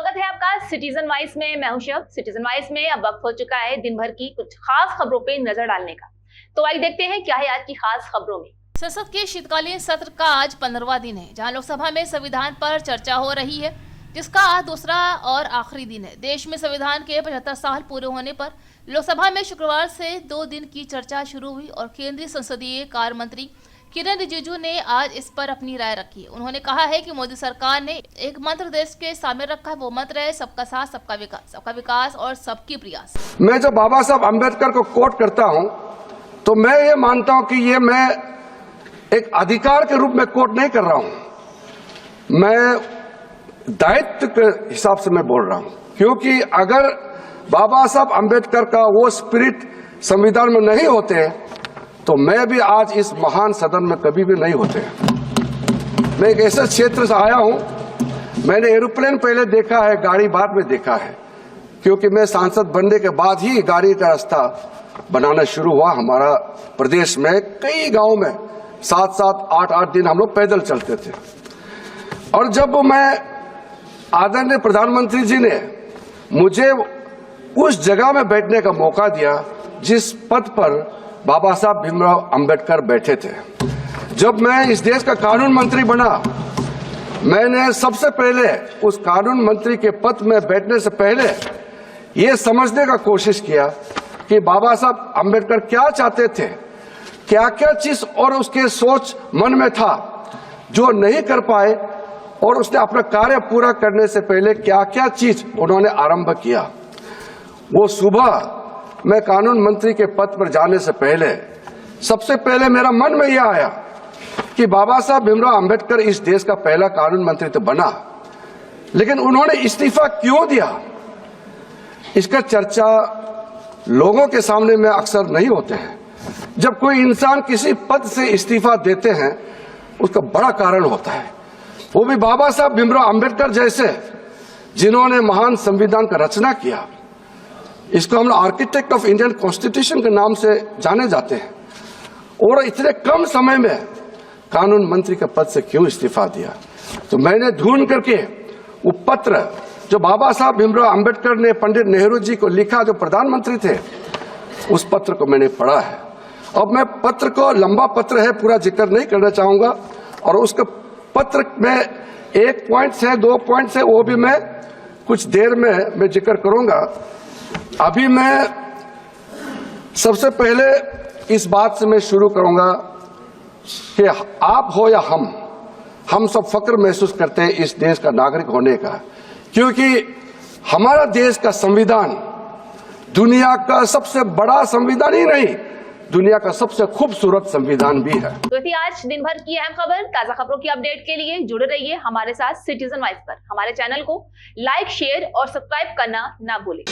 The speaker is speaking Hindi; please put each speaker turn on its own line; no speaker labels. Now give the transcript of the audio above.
स्वागत है आपका सिटीजन वाइस में। मैं हूं शब। सिटीजन वाइस में अब वक्त हो चुका है दिन भर की कुछ खास खबरों पे नजर डालने का। तो आइए देखते हैं क्या है आज की खास खबरों में। संसद के शीतकालीन सत्र का आज 15वां दिन है, जहां लोकसभा में संविधान पर चर्चा हो रही है, जिसका आज दूसरा और आखिरी दिन है। देश में संविधान के 75 साल पूरे होने पर लोकसभा में शुक्रवार से 2 दिन की चर्चा शुरू हुई और केंद्रीय संसदीय कार्य मंत्री किरण रिजिजू ने आज इस पर अपनी राय रखी। उन्होंने कहा है कि मोदी सरकार ने एक मंत्र देश के सामने रखा है, वो मंत्र है सबका साथ सबका विकास और सबकी प्रयास।
मैं जब बाबा साहब अम्बेडकर को कोट करता हूं तो मैं ये मानता हूं कि ये मैं एक अधिकार के रूप में कोट नहीं कर रहा हूं, मैं दायित्व के हिसाब से मैं बोल रहा हूं। क्योंकि अगर बाबा साहब अम्बेडकर का वो स्पिरिट संविधान में नहीं होते तो मैं भी आज इस महान सदन में कभी भी नहीं होते। मैं एक ऐसे क्षेत्र से आया हूं, मैंने एरोप्लेन पहले देखा है, गाड़ी बाद में देखा है, क्योंकि मैं सांसद बनने के बाद ही गाड़ी का रास्ता बनाना शुरू हुआ। हमारा प्रदेश में कई गांव में 7-7, 8-8 दिन हम लोग पैदल चलते थे। और जब मैं आदरणीय प्रधानमंत्री जी ने मुझे उस जगह में बैठने का मौका दिया जिस पद पर बाबा साहब भीमराव अंबेडकर बैठे थे, जब मैं इस देश का कानून मंत्री बना, मैंने सबसे पहले उस कानून मंत्री के पद में बैठने से पहले ये समझने का कोशिश किया कि बाबा साहब अंबेडकर क्या चाहते थे, क्या क्या चीज और उसके सोच मन में था जो नहीं कर पाए, और उसने अपना कार्य पूरा करने से पहले क्या क्या चीज उन्होंने आरंभ किया। वो सुबह मैं कानून मंत्री के पद पर जाने से पहले सबसे पहले मेरा मन में यह आया कि बाबा साहब भीमराव अंबेडकर इस देश का पहला कानून मंत्री तो बना, लेकिन उन्होंने इस्तीफा क्यों दिया, इसका चर्चा लोगों के सामने में अक्सर नहीं होते हैं। जब कोई इंसान किसी पद से इस्तीफा देते हैं उसका बड़ा कारण होता है, वो भी बाबा साहब भीमराव अंबेडकर जैसे जिन्होंने महान संविधान का रचना किया। इसको हम आर्किटेक्ट ऑफ इंडियन कॉन्स्टिट्यूशन के नाम से जाने जाते हैं, और इतने कम समय में कानून मंत्री के पद से क्यों इस्तीफा दिया। तो मैंने ढूंढ करके वो पत्र जो बाबा साहब भीमराव अंबेडकर ने पंडित नेहरू जी को लिखा, जो प्रधानमंत्री थे, उस पत्र को मैंने पढ़ा है। अब मैं पत्र को, लंबा पत्र है, पूरा जिक्र नहीं करना चाहूंगा, और उसके पत्र में 1 पॉइंट से 2 पॉइंट से वो भी मैं कुछ देर में मैं जिक्र करूंगा। अभी मैं सबसे पहले इस बात से मैं शुरू करूंगा कि आप हो या हम सब फक्र महसूस करते हैं इस देश का नागरिक होने का, क्योंकि हमारा देश का संविधान दुनिया का सबसे बड़ा संविधान ही नहीं, दुनिया का सबसे खूबसूरत संविधान भी है।
तो थी आज दिन भर की अहम खबर। ताजा खबरों की अपडेट के लिए जुड़े रहिए हमारे साथ सिटीजन वाइस पर। हमारे चैनल को लाइक, शेयर और सब्सक्राइब करना ना भूलें।